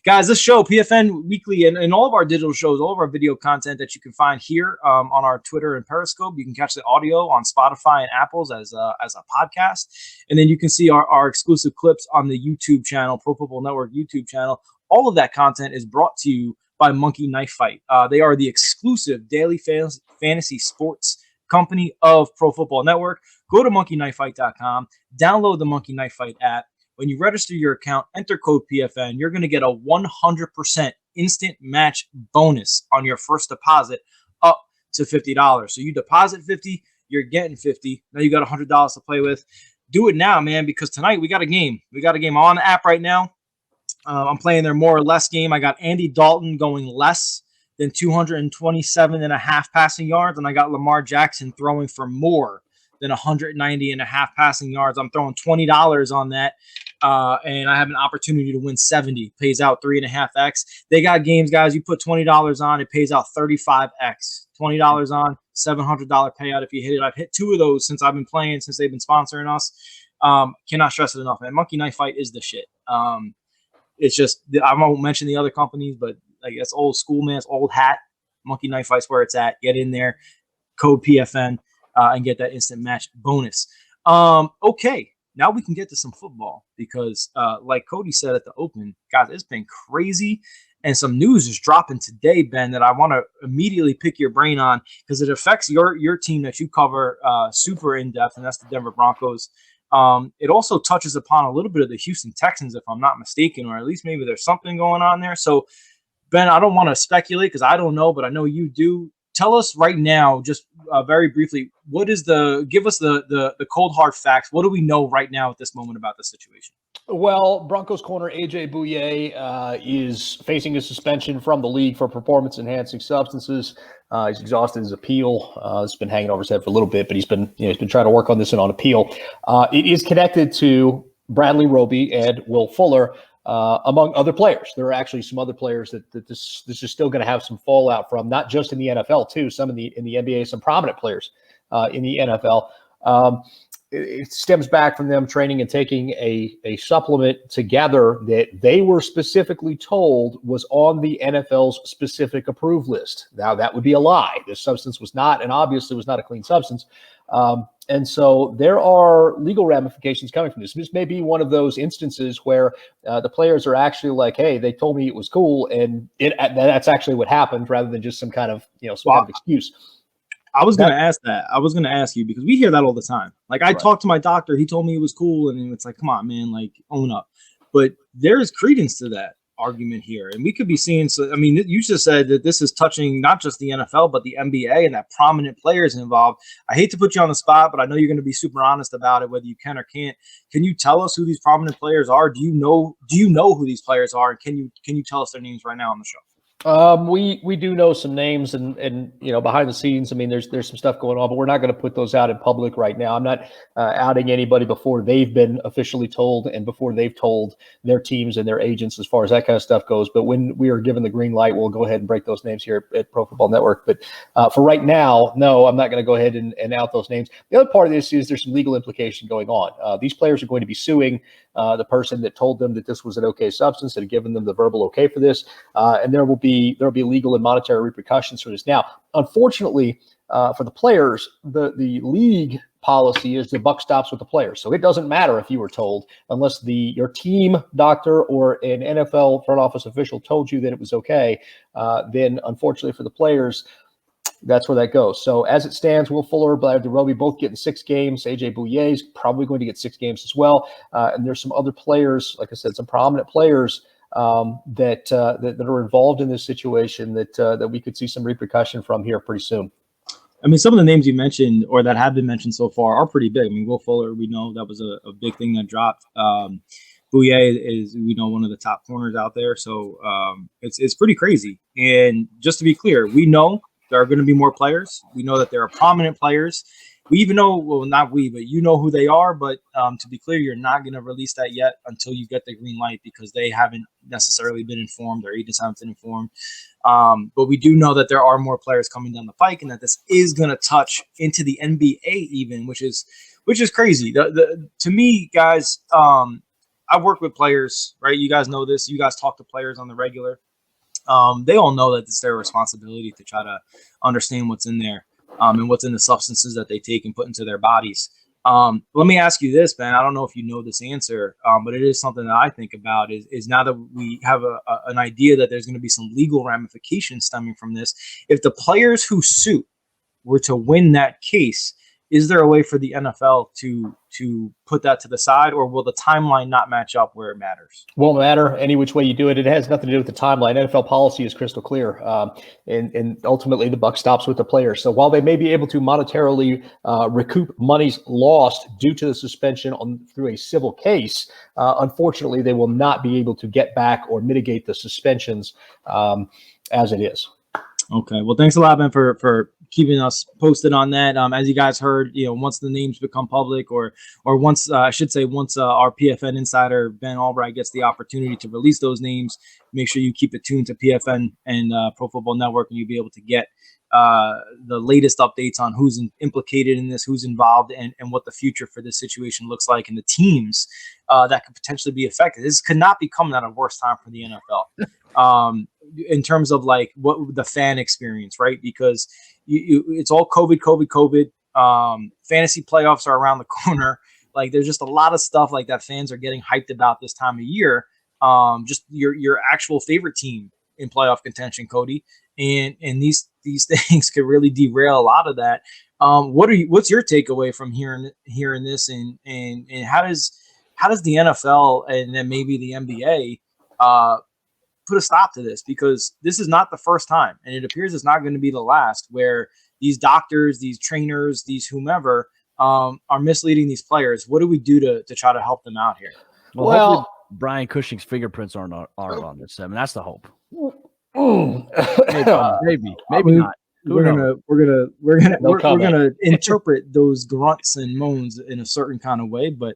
Guys, this show, PFN Weekly, and all of our digital shows, all of our video content that you can find here on our Twitter and Periscope. You can catch the audio on Spotify and Apple's as a podcast. And then you can see our exclusive clips on the YouTube channel, Pro Football Network YouTube channel. All of that content is brought to you by Monkey Knife Fight. They are the exclusive daily fantasy sports company of Pro Football Network. Go to monkeyknifefight.com, download the Monkey Knife Fight app. When you register your account, enter code PFN, you're going to get a 100% instant match bonus on your first deposit up to $50. So you deposit $50, you're getting $50. Now you got $100 to play with. Do it now, man, because tonight we got a game. I'm on the app right now. I'm playing their more or less game. I got Andy Dalton going less than 227.5 passing yards, and I got Lamar Jackson throwing for more than 190.5 passing yards. I'm throwing $20 on that, and I have an opportunity to win 70. Pays out 3.5x. They got games, guys. You put $20 on, it pays out 35x. $20 on, $700 payout if you hit it. I've hit 2 of those since I've been playing, since they've been sponsoring us. Cannot stress it enough, man. Monkey Knife Fight is the shit. It's just, I won't mention the other companies, but like that's old school, man. It's old hat. Monkey Knife Fight's where it's at. Get in there, code PFN. And get that instant match bonus. Okay, now we can get to some football because, like Cody said at the open, guys, it's been crazy, and some news is dropping today, Ben, that I want to immediately pick your brain on because it affects your team that you cover super in depth, and that's the Denver Broncos. It also touches upon a little bit of the Houston Texans, if I'm not mistaken, or at least maybe there's something going on there. So, Ben, I don't want to speculate because I don't know, but I know you do. Tell us right now, just very briefly, give us the cold hard facts. What do we know right now at this moment about the situation? Well, Broncos corner A.J. Bouye is facing a suspension from the league for performance-enhancing substances. He's exhausted his appeal. It's been hanging over his head for a little bit, but he's been trying to work on this and on appeal. It is connected to Bradley Roby and Will Fuller, among other players. There are actually some other players that this is still going to have some fallout from, not just in the NFL too, some in the NBA, some prominent players in the NFL. It stems back from them training and taking a supplement together that they were specifically told was on the NFL's specific approved list. Now that would be a lie. This substance was not, and obviously was not a clean substance. And so there are legal ramifications coming from this. This may be one of those instances where the players are actually like, hey, they told me it was cool, and that's actually what happened, rather than just some kind of kind of excuse. I was going to ask that. I was going to ask you because we hear that all the time. Like I talked to my doctor, he told me it was cool, and it's like, come on, man, like own up. But there is credence to that argument here, and we could be seeing. So, I mean, you just said that this is touching not just the NFL but the NBA, and that prominent players involved. I hate to put you on the spot, but I know you're going to be super honest about it, whether you can or can't. Can you tell us who these prominent players are? Do you know who these players are? And can you tell us their names right now on the show? We do know some names and behind the scenes. I mean, there's some stuff going on, but we're not going to put those out in public right now. I'm not outing anybody before they've been officially told and before they've told their teams and their agents as far as that kind of stuff goes. But when we are given the green light, we'll go ahead and break those names here at Pro Football Network. But for right now, no, I'm not going to go ahead and out those names. The other part of this is there's some legal implication going on. These players are going to be suing the person that told them that this was an okay substance and had given them the verbal okay for this, and there will be legal and monetary repercussions for this. Now, unfortunately, for the players, the league policy is the buck stops with the players. So it doesn't matter if you were told, unless your team doctor or an NFL front office official told you that it was okay. Then, unfortunately for the players, that's where that goes. So as it stands, Will Fuller, Bradley Roby both getting 6 games. A.J. Bouye is probably going to get 6 games as well. And there's some other players, like I said, some prominent players that are involved in this situation that we could see some repercussion from here pretty soon. I mean, some of the names you mentioned or that have been mentioned so far are pretty big. I mean, Will Fuller, we know that was a big thing that dropped. Bouye is, we know, one of the top corners out there. So it's pretty crazy. And just to be clear, we know there are going to be more players. We know that there are prominent players. We even know, well, not we, but you know who they are. But to be clear, you're not going to release that yet until you get the green light, because they haven't necessarily been informed. Their agents haven't been informed. But we do know that there are more players coming down the pike, and that this is going to touch into the NBA even, which is crazy. To me, guys, I work with players, right? You guys know this. You guys talk to players on the regular. They all know that it's their responsibility to try to understand what's in there and what's in the substances that they take and put into their bodies. Let me ask you this, Ben. I don't know if you know this answer, but it is something that I think about is now that we have an idea that there's going to be some legal ramifications stemming from this. If the players who sue were to win that case, is there a way for the NFL to put that to the side, or will the timeline not match up where it matters? Won't matter any which way you do it. It has nothing to do with the timeline. NFL policy is crystal clear, and ultimately the buck stops with the players. So while they may be able to monetarily recoup monies lost due to the suspension through a civil case, unfortunately they will not be able to get back or mitigate the suspensions as it is. Okay. Well, thanks a lot, Ben, for keeping us posted on that. As you guys heard, once the names become public, or once I should say, once our PFN insider Ben Albright gets the opportunity to release those names, make sure you keep it tuned to PFN and Pro Football Network, and you'll be able to get the latest updates on who's implicated in this, who's involved, and what the future for this situation looks like, and the teams that could potentially be affected. This could not be coming at a worse time for the NFL in terms of like what the fan experience, right? Because it's all COVID. Fantasy playoffs are around the corner. Like there's just a lot of stuff like that fans are getting hyped about this time of year. Just your actual favorite team in playoff contention, Cody, and these things could really derail a lot of that. What's your takeaway from hearing this, and how does the NFL and then maybe the NBA put a stop to this? Because this is not the first time, and it appears it's not going to be the last, where these doctors, these trainers, these whomever are misleading these players. What do we do to try to help them out here? Well, Brian Cushing's fingerprints aren't on this. I mean, that's the hope. Maybe not. We're gonna interpret those grunts and moans in a certain kind of way, but